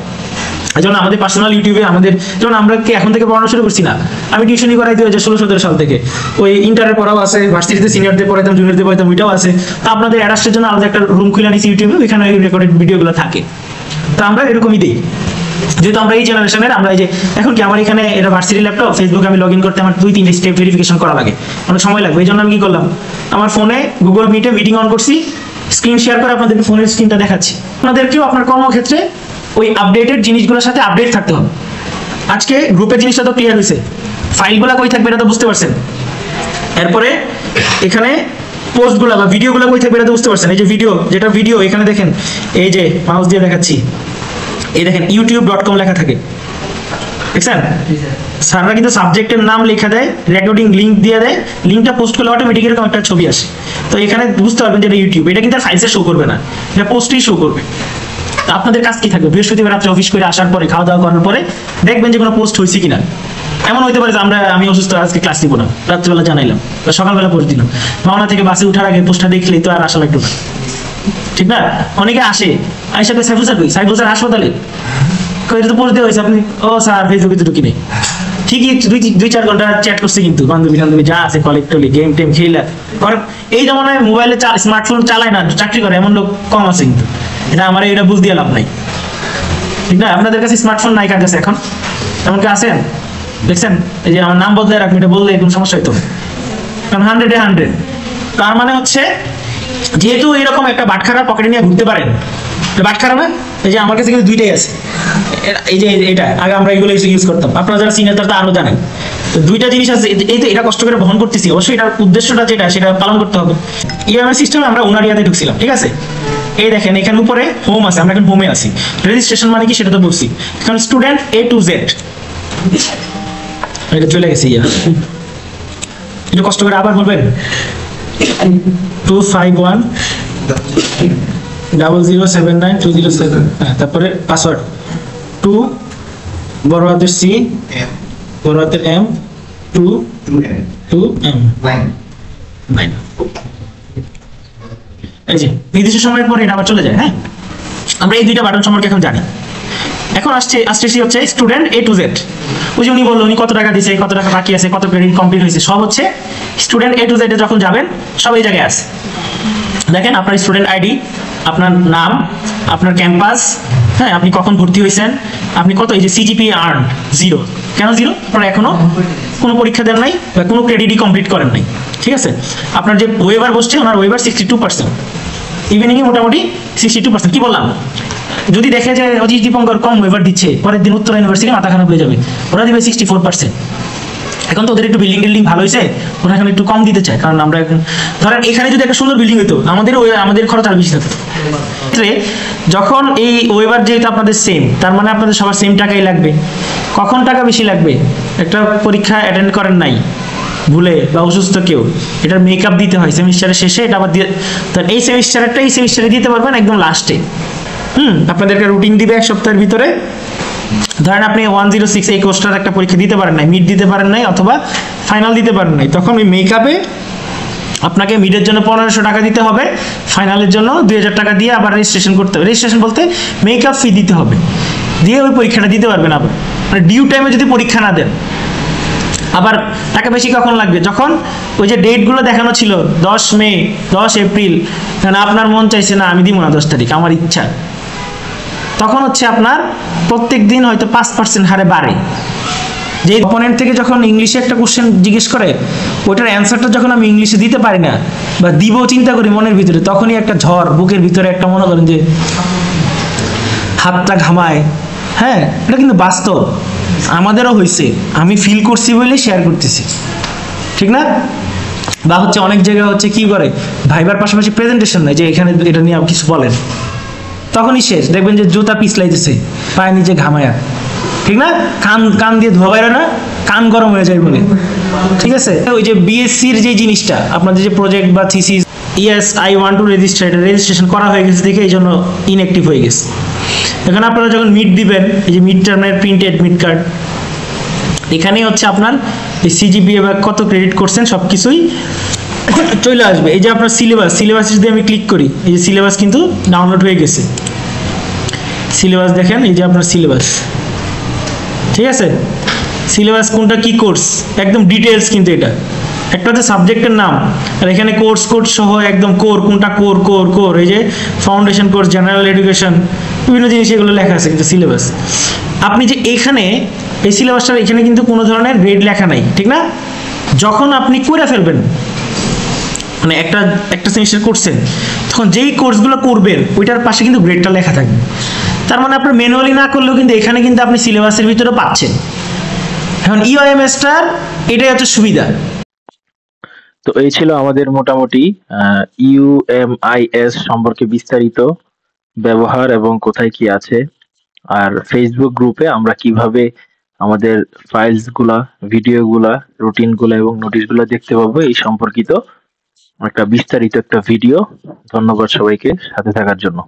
[SPEAKER 2] এই জন্য আমাদের পার্সোনাল ইউটিউবে আমাদের, যেমন আমরা কি এখন থেকে পড়ানো শুরু করছি না, আমি টিউশনি করাই 2016-17 সাল থেকে, ওই ইন্টারের পড়াও আছে, ভার্সিটিতে সিনিয়রদের পড়াইতাম, জুনিয়রদের পড়াইতাম, ওইটাও আছে। তো আপনাদের অ্যাডাস্টের জন্য আমাদের একটা রুম খুলে নিয়েছি ইউটিউবে, ওইখানে ওই রেকর্ডেড ভিডিওগুলো থাকে। তো আমরা এরকমই দিই, যেহেতু আমরা এই জেনারেশনের। আমরা এই যে এখন কি আমার এখানে এটা ভার্সিটি ল্যাপটপ, ফেসবুকে আমি লগ ইন করতে আমার 2-3 স্টেপ ভেরিফিকেশন করা লাগে, অনেক সময় লাগবে। এই জন্য আমি কি করলাম, আমার ফোনে গুগল মিটে মিটিং অন করছি, স্ক্রিন শেয়ার করে আপনাদেরকে ফোনের স্ক্রিনটা দেখাচ্ছি। আপনাদেরকেও আপনার কর্মক্ষেত্রে ওই আপডেটেড জিনিসগুলোর সাথে আপডেট থাকতে হবে। আজকে গ্রুপের জিনিসটা তো ক্লিয়ার হয়েছে, ফাইলগুলো কই থাকবে এটা তো বুঝতে পারছেন। এরপরে এখানে পোস্টগুলো বা ভিডিওগুলো কই থাকবে এটা তো বুঝতে পারছেন। এই যে ভিডিও, যেটা ভিডিও এখানে দেখেন, এই যে মাউস দিয়ে দেখাচ্ছি, এই দেখেন youtube.com লেখা থাকে, দেখছেন? স্যাররা কিন্তু সাবজেক্টের নাম লেখা দেয়, রেকর্ডিং লিঙ্ক দিয়ে দেয়, লিঙ্কটা পোস্ট করলে অটোমেটিক এরকম একটা ছবি আসে। তো এখানে বুঝতে পারবেন যে এটা ইউটিউব, এটা কিন্তু ফাইলসে শো করবে না, এটা পোস্টেই শো করবে। তো আপনাদের কাজ কি থাকবে, বৃহস্পতিবার রাত্রে অফিস করে আসার পরে, খাওয়া দাওয়া করার পরে দেখবেন যে কোনো পোস্ট হয়েছে কিনা। এমন হইতে পারে যে আমি অসুস্থ, আজকে ক্লাস দিব না, রাত্রিবেলা জানাইলাম বা সকালবেলা পোস্ট দিলাম, মাওনা থেকে বাসে উঠার আগে পোস্টটা দেখলেই তো আর আসা লাগতো না, ঠিক না? অনেকে আসে, আইসা কই সাইফুল স্যার হাসপাতালে, এটা তো পোস্ট দেওয়া হয়েছে, আপনি ও স্যার ফেসবুকে তো ঢুকি নেই। ঠিকই 2-4 ঘন্টা চ্যাট করছে, কিন্তু বান্ধবী যা আছে কলেজ টলি গেম টেম খেলা। এই জমানায় মোবাইলে স্মার্টফোন চালায় না, চাকরি করে এমন লোক কম আছে, কিন্তু এটা আমার এটা বুঝ দিয়ে লাভ নাই, ঠিক না? আপনাদের কাছে স্মার্টফোন নাই কার কাছে এখন? এমনকি আছেন, দেখছেন? এই যে আমার নাম বদলে রাখবেন, এটা বললে কোনো সমস্যা হইতো, কারণ 100-এ 100। তার মানে হচ্ছে যেহেতু এরকম একটা বাটখারা পকেটে নিয়ে ঘুরতে পারেন, বাটখারা না, এই যে আমার কাছে কিন্তু দুইটাই আছে, এই যে এটা আগে আমরা এগুলো ইউজ করতাম, আপনারা যারা সিনিয়র তারা আরো জানেন। তো দুইটা জিনিস আছে, এই তো এটা কষ্ট করে বহন করতেছি, অবশ্যই এটার উদ্দেশ্যটা যেটা সেটা পালন করতে হবে। ইএমআই সিস্টেমে আমরা উনারিয়াতে ঢুকছিলাম, ঠিক আছে? এই দেখেন এখানে উপরে হোম আছে, আমরা এখন হোমে আছি। রেজিস্ট্রেশন মানে কি সেটা তো বলছি, এখন স্টুডেন্ট A to Z, এটা চলে গেছে। একটু কষ্ট করে আবার বলবেন, 251-0079-207, তারপরে পাসওয়ার্ড 2 বড় হাতের C বড় হাতের M 2 2M 9। এই যে নির্দিষ্ট সময়ের পরে এটা আবার চলে যায়। হ্যাঁ, আমরা এই দুইটা বাটন সম্পর্কে এখন জানি। এখন আসছে হচ্ছে স্টুডেন্ট A to Z। ওই যে উনি বললো উনি কত টাকা দিয়েছে, কত টাকা বাকি আছে, কত ক্রেডিট কমপ্লিট হয়েছে, সব হচ্ছে স্টুডেন্ট A to Z এ যখন যাবেন সব এই জায়গায় আছে। দেখেন আপনার স্টুডেন্ট আইডি, আপনার নাম, আপনার ক্যাম্পাস, হ্যাঁ আপনি কখন ভর্তি হয়েছেন, আপনি কত, এই যে সিজিপিএ আর্ন 0। কেন 0? আপনারা এখনো কোনো পরীক্ষা দেন নাই বা কোনো ক্রেডিটই কমপ্লিট করেন নাই, ঠিক আছে। আপনার যে ওয়েবার বসছে ওনার ওয়েবার 62%, ইভিনিংয়ে মোটামুটি 62%। কি বললাম, যদি দেখে যে অজিত দীপঙ্কর কম ওয়েবার দিচ্ছে, পরের দিন উত্তরা ইউনিভার্সিটি মাথা খারাপ হয়ে যাবে, ওরা দিবে 64%। এখন তো ওদের একটু বিল্ডিং ভালো হয়েছে, ওরা এখন একটু কম দিতে চায়, কারণ আমরা এখন ধরেন এখানে যদি একটা সুন্দর বিল্ডিং হতো আমাদের খরচ আর বেশি থাকতো। যখন এই ওয়েবার যেহেতু আপনাদের সেম, তার মানে আপনাদের সবার সেম টাকাই লাগবে। কখন টাকা বেশি লাগবে? একটা পরীক্ষা অ্যাটেন্ড করেন নাই ভুলে বা অসুস্থ কেউ, এটার মেকআপ দিতে হয় সেমিস্টারের শেষে, এটা আবার দিয়ে এই সেমিস্টারেরটা এই সেমিস্টারে দিতে পারবেন একদম লাস্টে। আপনাদেরকে রুটিন দিবে 1 সপ্তাহের ভিতরে। ধরেন আপনি 106 এই কোর্সটার একটা পরীক্ষা দিতে পারেন নাই, মিড দিতে পারেন নাই অথবা ফাইনাল দিতে পারেন নাই, তখন ওই মেকআপে আপনাকে মিডের জন্য 1500 টাকা দিতে হবে, ফাইনালের জন্য 2000 টাকা দিয়ে আবার রেজিস্ট্রেশন করতে হবে। রেজিস্ট্রেশন বলতে মেকআপ ফি দিতে হবে, দিয়ে ওই পরীক্ষাটা দিতে পারবেন। আবার মানে ডিউ টাইমে যদি পরীক্ষা না দেন, আবার টাকা বেশি কখন লাগবে? যখন ওই যে ডেটগুলো দেখানো ছিল 10 মে 10 এপ্রিল, কারণ আপনার মন চাইছে না আমি দিব না 10 তারিখ, আমার ইচ্ছা, তখন হচ্ছে আপনার প্রত্যেক দিন হয়তো 5% হারে বাড়ে। যে অপোনেন্ট থেকে যখন ইংলিশে একটা কোশ্চেন জিজ্ঞেস করে, ওইটার অ্যান্সারটা যখন আমি ইংলিশে দিতে পারি না বা দিব চিন্তা করি মনের ভিতরে, তখনই একটা ঝড় বুকের ভিতরে, একটা মনে করেন যে হাতটা ঘামায়। হ্যাঁ, এটা কিন্তু বাস্তব, আমাদেরও হয়েছে, আমি ফিল করছি বলে শেয়ার করতেছি, ঠিক না? বা হচ্ছে অনেক জায়গায় হচ্ছে কি করে, ভাইবার পাশাপাশি প্রেজেন্টেশন নাই, যে এখানে এটা নিয়ে কিছু বলেন, তখনই শেষ, দেখবেন যে জুতা পিছলাইতেছে পায়ে নিচে ঘামায়া, ঠিক না? কান দিয়ে ধোয়া বাইরে না, কান গরম হয়ে যায় বলে, ঠিক আছে। ওই যে বিএসসির যে জিনিসটা আপনাদের যে প্রজেক্ট বা thesis, yes I want to register, এটা রেজিস্ট্রেশন করা হয়ে গেছে দেখে এই জন্য ইনঅ্যাক্টিভ হয়ে গেছে। এখন আপনারা যখন মিড দিবেন, এই যে মিড টার্মের প্রিন্টেড মিড কার্ড, এখানেই হচ্ছে আপনার এই সিজিপিএ বা কত ক্রেডিট করছেন সব কিছুই চলে আসবে। এই যে আপনার সিলেবাস যদি আমি ক্লিক করি, এই যে সিলেবাস কিন্তু ডাউনলোড হয়ে গেছে। সিলেবাস দেখেন, এই যে আপনার সিলেবাস, ঠিক আছে। সিলেবাস কোনটা কি কোর্স একদম ডিটেলস, কিন্তু এটা একটা হচ্ছে সাবজেক্টের নাম, আর এখানে কোর্স কোড সহ একদম কোনটা কোর, এই যে ফাউন্ডেশন কোর্স, জেনারেল এডুকেশন, বিভিন্ন জিনিস এগুলো লেখা আছে কিন্তু সিলেবাস। আপনি যে এখানে এই সিলেবাসটার এখানে কিন্তু কোনো ধরনের গ্রেড লেখা নাই, ঠিক না? যখন আপনি করে ফেলবেন, মানে একটা সেমিস্টার করছেন, তখন যেই কোর্সগুলো করবেন ওইটার পাশে কিন্তু গ্রেডটা লেখা থাকবে। তার মানে আপনার ম্যানুয়ালি না করলেও কিন্তু এখানে কিন্তু আপনি সিলেবাসের ভিতরে পাচ্ছেন। এখন ইউএমএসটার এটাই হচ্ছে সুবিধা।
[SPEAKER 5] তো এই ছিল আমাদের মোটামুটি ইউএমআইএস সম্পর্কে বিস্তারিত ব্যবহার এবং কোথায় কি আছে, আর ফেসবুক গ্রুপে আমরা কিভাবে আমাদের ফাইলস গুলা, ভিডিও গুলা, রুটিন গুলা এবং নোটিশ গুলা দেখতে পাবো, এই সম্পর্কিত একটা বিস্তারিত একটা ভিডিও। ধন্যবাদ সবাইকে সাথে থাকার জন্য।